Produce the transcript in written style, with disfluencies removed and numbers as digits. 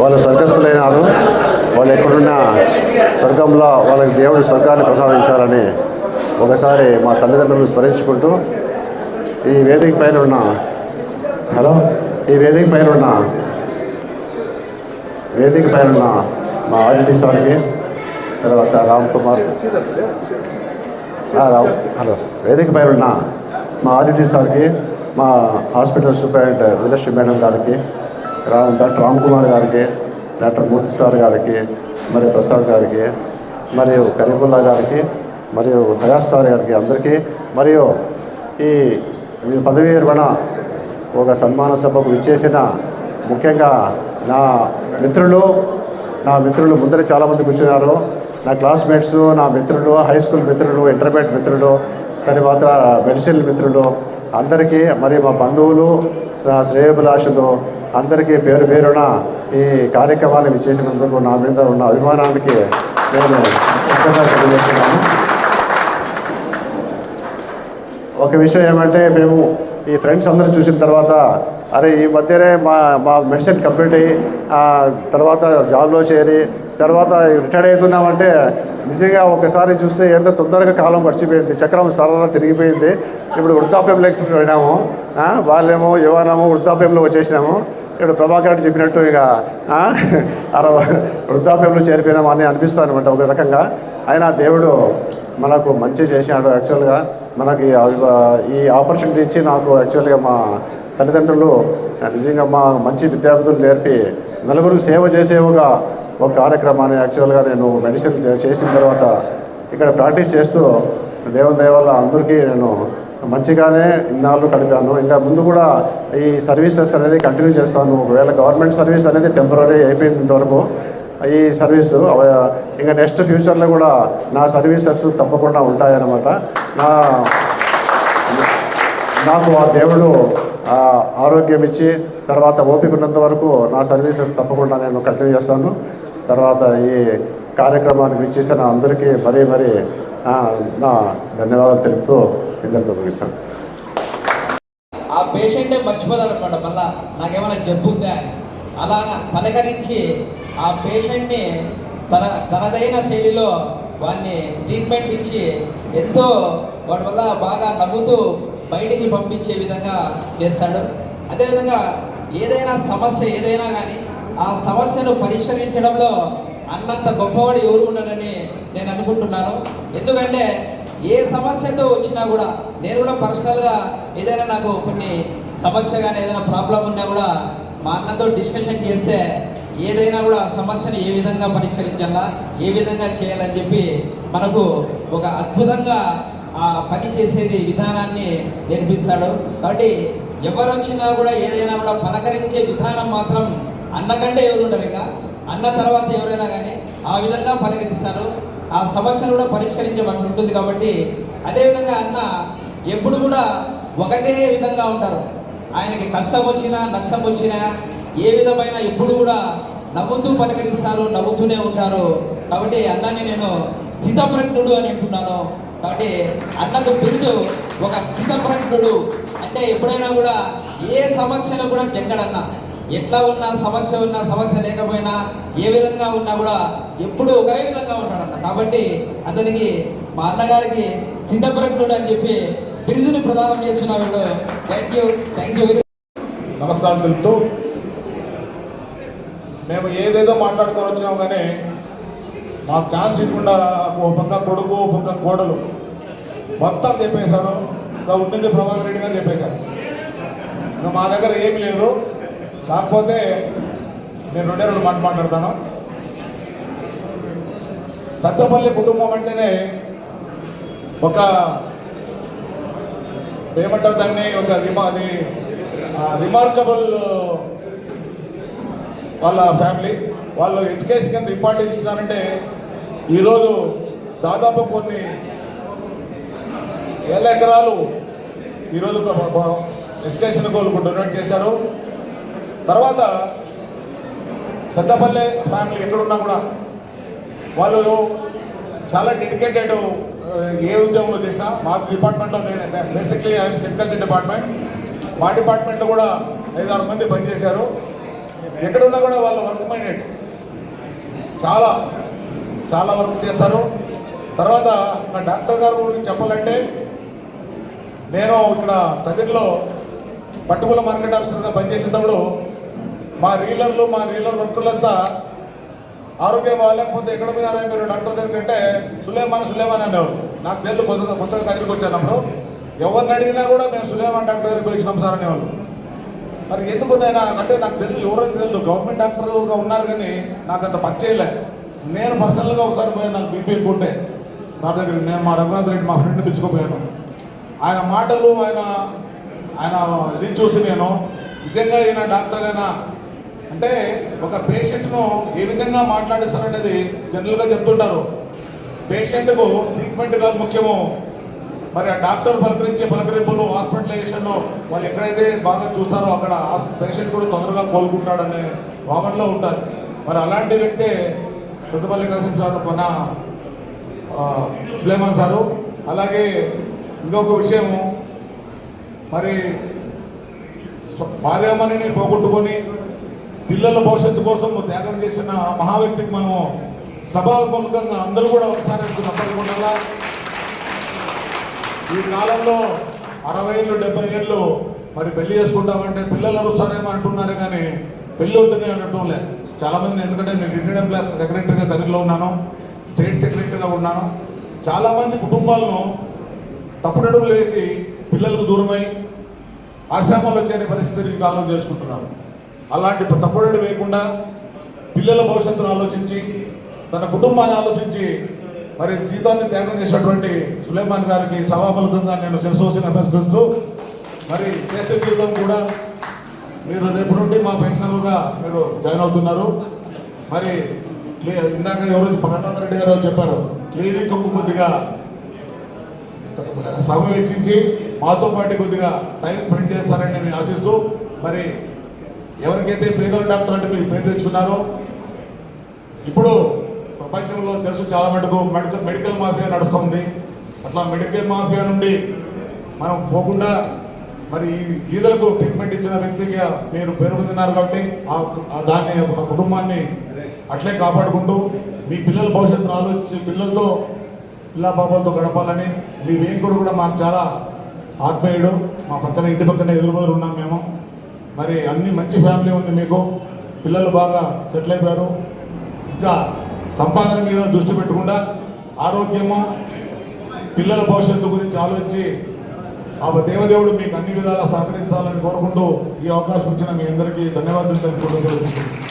వాళ్ళు స్వర్గస్థులైనారు. వాళ్ళు ఎక్కడున్న స్వర్గంలో వాళ్ళకి దేవుడి స్వర్గాన్ని ప్రసాదించాలని ఒకసారి మా తల్లిదండ్రులను స్మరించుకుంటూ ఈ వేదిక పైన ఉన్న మా ఆర్టీ సార్కి, తర్వాత రామ్ కుమార్ వేదిక పైన ఉన్న మా ఆర్టీ సార్కి, మా హాస్పిటల్ సూపరింటెండెంట్ విజయలక్ష్మి మేడం గారికి, డాక్టర్ రామ్ కుమార్ గారికి, డాక్టర్ మూర్తి సార్ గారికి, మరియు ప్రసాద్ గారికి, మరియు కరీముల్లా గారికి, మరియు హయాస్ సార్ గారికి అందరికీ, మరియు ఈ పదవీ విరమణ ఒక సన్మాన సభకు విచ్చేసిన ముఖ్యంగా నా మిత్రులు ముందర చాలామంది కూర్చున్నారు. నా క్లాస్మేట్స్, నా మిత్రులు, హై స్కూల్ మిత్రులు, ఇంటర్మీడియట్ మిత్రులు, తర్వాత మెడిసిన్ మిత్రులు అందరికీ, మరి మా బంధువులు, శ్రేయోభిలాషులు అందరికీ పేరు పేరున ఈ కార్యక్రమాన్ని విచ్చేసినందుకు నా మీద ఉన్న అభిమానానికి నేను తెలియజేస్తున్నాను. ఒక విషయం ఏమంటే, మేము ఈ ఫ్రెండ్స్ అందరూ చూసిన తర్వాత అరే ఈ మధ్యనే మా మెడిసిన్ కంప్లీట్ అయ్యి తర్వాత జాబ్లో చేరి తర్వాత రిటైర్డ్ అవుతున్నామంటే నిజంగా ఒకసారి చూస్తే ఎంత తొందరగా కాలం గడిచిపోయింది, చక్రం సరళ తిరిగిపోయింది. ఇప్పుడు వృద్ధాప్యంలోకి పోయినాము, బాల్యము యువనము వృద్ధాప్యంలో వచ్చేసినాము. ఇప్పుడు ప్రభాకర్ రెడ్డి చెప్పినట్టు ఇక వృద్ధాప్యంలో చేరిపోయినాము అని అనిపిస్తుంది అనమాట ఒక రకంగా. అయినా దేవుడు మనకు మంచి చేసినాడు. యాక్చువల్గా మనకి ఈ ఆపర్చునిటీ ఇచ్చి నాకు యాక్చువల్గా మా తల్లిదండ్రులు నిజంగా మా మంచి విద్యార్థులు నేర్పి నలుగురికి సేవ చేసే ఒక కార్యక్రమాన్ని యాక్చువల్గా నేను మెడిసిన్ చేసిన తర్వాత ఇక్కడ ప్రాక్టీస్ చేస్తూ దేవుని దయ వల్ల అందరికీ నేను మంచిగానే ఇన్నాళ్ళు గడిపాను. ఇంకా ముందు కూడా ఈ సర్వీసెస్ అనేది కంటిన్యూ చేస్తాను. ఒకవేళ గవర్నమెంట్ సర్వీస్ అనేది టెంపరీ అయిపోయింది ఇంతవరకు. ఈ సర్వీసు ఇంకా నెక్స్ట్ ఫ్యూచర్లో కూడా నా సర్వీసెస్ తప్పకుండా ఉంటాయన్నమాట. నాకు ఆ దేవుడు ఆరోగ్యం ఇచ్చి తర్వాత ఓపిక ఉన్నంత వరకు నా సర్వీసెస్ తప్పకుండా నేను కంటిన్యూ చేస్తాను. తర్వాత ఈ కార్యక్రమానికి ఇచ్చేసిన అందరికీ మరీ నా ధన్యవాదాలు తెలుపుతూ ఇద్దరితో ముగిస్తాను. ఆ పేషెంటే మర్చిపోతాడు అనమాట, మళ్ళా నాకేమైనా జబ్బు ఉందా అని. అలా పలకరించి ఆ పేషెంట్ని తనదైన శైలిలో వాడిని ట్రీట్మెంట్ ఇచ్చి ఎంతో వాడి వల్ల బాగా నవ్వుతూ బయటికి పంపించే విధంగా చేస్తాడు. అదేవిధంగా ఏదైనా సమస్య ఏదైనా కానీ ఆ సమస్యను పరిష్కరించడంలో అన్నంత గొప్పవాడు ఎవరు ఉండరని నేను అనుకుంటున్నాను. ఎందుకంటే ఏ సమస్యతో వచ్చినా కూడా నేను కూడా పర్సనల్గా ఏదైనా నాకు కొన్ని సమస్య కానీ ఏదైనా ప్రాబ్లం ఉన్నా కూడా మా అన్నతో డిస్కషన్ చేస్తే ఏదైనా కూడా ఆ సమస్యను ఏ విధంగా పరిష్కరించాలా, ఏ విధంగా చేయాలని చెప్పి మనకు ఒక అద్భుతంగా ఆ పని చేసేది విధానాన్ని నేర్పిస్తాడు. కాబట్టి ఎవరు వచ్చినా కూడా ఏదైనా కూడా పలకరించే విధానం మాత్రం అన్నకంటే ఎవరు ఉండరు. ఇక అన్న తర్వాత ఎవరైనా కానీ ఆ విధంగా పలకరిస్తారు. ఆ సమస్యను కూడా పరిష్కరించబడి ఉంటుంది. కాబట్టి అదేవిధంగా అన్న ఎప్పుడు కూడా ఒకటే విధంగా ఉంటారు. ఆయనకి కష్టం వచ్చినా నష్టం వచ్చినా ఏ విధమైన ఎప్పుడు కూడా నవ్వుతూ పలకరిస్తారు, నవ్వుతూనే ఉంటారు. కాబట్టి అన్నని నేను స్థితప్రజ్ఞుడు అని అంటున్నాను. కాబట్టి అన్నకు బిరుదు ఒక స్థితప్రజ్ఞుడు. అంటే ఎప్పుడైనా కూడా ఏ సమస్యను కూడా జంగడన్న, ఎట్లా ఉన్నా సమస్య లేకపోయినా ఏ విధంగా ఉన్నా కూడా ఎప్పుడు ఒకే విధంగా ఉంటాడన్న. కాబట్టి అతనికి మా అన్నగారికి స్థితప్రజ్ఞుడు అని చెప్పి బిరుదుని ప్రదానం చేస్తున్నాడు. Thank you. నమస్కారం తెలుపుతూ మేము ఏదేదో మాట్లాడుకొని వచ్చినాం కానీ మాకు ఛాన్స్ ఇవ్వకుండా ఒక పక్క కొడుకు ఒక పక్క కోడలు మొత్తం చెప్పేశారు. ఇంకా ఉండింది ప్రభాకర్ రెడ్డి గారు చెప్పేశారు. ఇంకా మా దగ్గర ఏమీ లేదు. కాకపోతే నేను రెండు మాట్లాడతాను. సత్తపల్లి కుటుంబం అంటేనే ఒక ఏమంటారు దాన్ని, ఒక రిమార్కబుల్ వాళ్ళ ఫ్యామిలీ. వాళ్ళు ఎడ్యుకేషన్ కింద ఇంపార్టెన్స్ ఇచ్చినారంటే ఈరోజు దాదాపు కొన్ని వేల ఎకరాలు ఈరోజు ఎడ్యుకేషన్ గోల్కు డొనేట్ చేశారు. తర్వాత సత్తపల్లి ఫ్యామిలీ ఎక్కడున్నా కూడా వాళ్ళు చాలా డెడికేటెడ్. ఏ ఉద్యోగంలో చేసినా మా డిపార్ట్మెంట్లో నేను బేసిక్లీ ఐఎమ్ సెగ్రికల్చర్ డిపార్ట్మెంట్. మా డిపార్ట్మెంట్లో కూడా 5-6 మంది పనిచేశారు. ఎక్కడున్నా కూడా వాళ్ళ వర్క్ మైండెడ్, చాలా చాలా వర్క్ చేస్తారు. తర్వాత మా డాక్టర్ గారు గురించి చెప్పాలంటే, నేను ఇక్కడ తదిలో పట్టుకుల మార్కెట్ ఆఫీసర్గా పనిచేసేటప్పుడు మా రీలర్ వర్కులంతా ఆరోగ్యం బాగాలేకపోతే ఎక్కడ పోయినారా మీరు డాక్టర్ దగ్గరంటే సులేమాన్ అనేవారు. నాకు తెలుసు కొత్తగా కదిరికి వచ్చానప్పుడు ఎవరిని అడిగినా కూడా మేము సులేమాన్ డాక్టర్ దగ్గరికి పిలిచినాం సార్ అనేవాళ్ళు. మరి ఎందుకు నేను అంటే నాకు తెలుసు, ఎవరైనా తెలుసు గవర్నమెంట్ డాక్టర్గా ఉన్నారు కానీ నాకు అంత పని చేయలే. నేను పర్సనల్గా ఒకసారి పోయాను, నాకు బీపీ ఎక్కువ ఉంటే సార్ దగ్గర నేను మా రఘునాథ్ రెడ్డి మా ఫ్రెండ్ పిలుచుకోపోయాను. ఆయన మాటలు ఆయన ఇది చూసి నేను నిజంగా ఈయన డాక్టర్ అయినా అంటే ఒక పేషెంట్ను ఏ విధంగా మాట్లాడిస్తారనేది జనరల్గా చెప్తుంటారు. పేషెంట్కు ట్రీట్మెంట్ కాదు ముఖ్యము, మరి ఆ డాక్టర్ పలకరించే పలకరింపులు హాస్పిటలైజేషన్లో వాళ్ళు ఎక్కడైతే బాగా చూస్తారో అక్కడ పేషెంట్ కూడా తొందరగా కోలుకుంటాడనే భావనలో ఉంటారు. మరి అలాంటి వ్యక్తే కొత్తపల్లి కాసిం సార్, మన సులేమాన్ సారు. అలాగే ఇంకొక విషయము, మరి భార్యామణిని పోగొట్టుకొని పిల్లల భవిష్యత్తు కోసం త్యాగం చేసిన మహా వ్యక్తికి మనము సభాముఖంగా అందరూ కూడా ఒకసారి తప్పకుండా. ఈ కాలంలో 60 ఏళ్ళు 70 ఏళ్ళు మరి పెళ్లి చేసుకుంటామంటే పిల్లలు అరుస్తారేమో అంటున్నారే కానీ పెళ్లి వద్దని అనటం లేదు చాలామంది. ఎందుకంటే నేను రిటైర్డ్ ఎంప్లాయీస్ సెక్రటరీగా దగ్గరలో ఉన్నాను, స్టేట్ సెక్రటరీగా ఉన్నాను. చాలామంది కుటుంబాలను తప్పుడడుగులు వేసి పిల్లలకు దూరమై ఆశ్రమాల్లో చేరే పరిస్థితిని కాలం చేసుకుంటున్నారు. అలాంటి తప్పుడడు వేయకుండా పిల్లల భవిష్యత్తును ఆలోచించి తన కుటుంబాన్ని ఆలోచించి మరి జీవితాన్ని త్యాగం చేసినటువంటి సులేమాన్ గారికి సభాముఖంగా నేను శిరసోసిన అభ్యర్థిస్తూ, మరి చేసే జీవితం కూడా మీరు రేపు నుండి మా పెన్షనర్గా మీరు జాయిన్ అవుతున్నారు. మరి ఇందాక ఎవరు ప్రకాశ్ రెడ్డి గారు చెప్పారు, క్లినిక్ కొద్దిగా సమయం వెచ్చించి మాతో పాటు కొద్దిగా టైం స్పెండ్ చేస్తారని నేను ఆశిస్తూ, మరి ఎవరికైతే పేదల డాక్టర్ అంటే మీరు పేరు తెచ్చుకున్నారో, ఇప్పుడు ప్రపంచంలో తెలుసు చాలా మటుకు మెడికల్ మాఫియా నడుస్తుంది. అట్లా మెడికల్ మాఫియా నుండి మనం పోకుండా మరి ఈ గీదలకు ట్రీట్మెంట్ ఇచ్చిన వ్యక్తిగా మీరు పేరు పొందినారు కాబట్టి దాన్ని ఒక కుటుంబాన్ని అట్లే కాపాడుకుంటూ మీ పిల్లల భవిష్యత్తును ఆలోచించి పిల్లలతో పిల్ల పాపలతో గడపాలని మీ వేంకుడు కూడా మాకు చాలా ఆత్మీయుడు. మా పక్కన ఇంటి పక్కన ఎదురుబదులు ఉన్నాం మేము. మరి అన్ని మంచి ఫ్యామిలీ ఉంది మీకు, పిల్లలు బాగా సెటిల్ అయిపోయారు. ఇంకా సంపాదన మీద దృష్టి పెట్టకుండా ఆరోగ్యము పిల్లల భవిష్యత్తు గురించి ఆలోచించి ఆ దేవదేవుడు మీకు అన్ని విధాలా సహకరించాలని కోరుకుంటూ ఈ అవకాశం ఇచ్చిన మీ అందరికీ ధన్యవాదాలు తెలుపుకుంటూ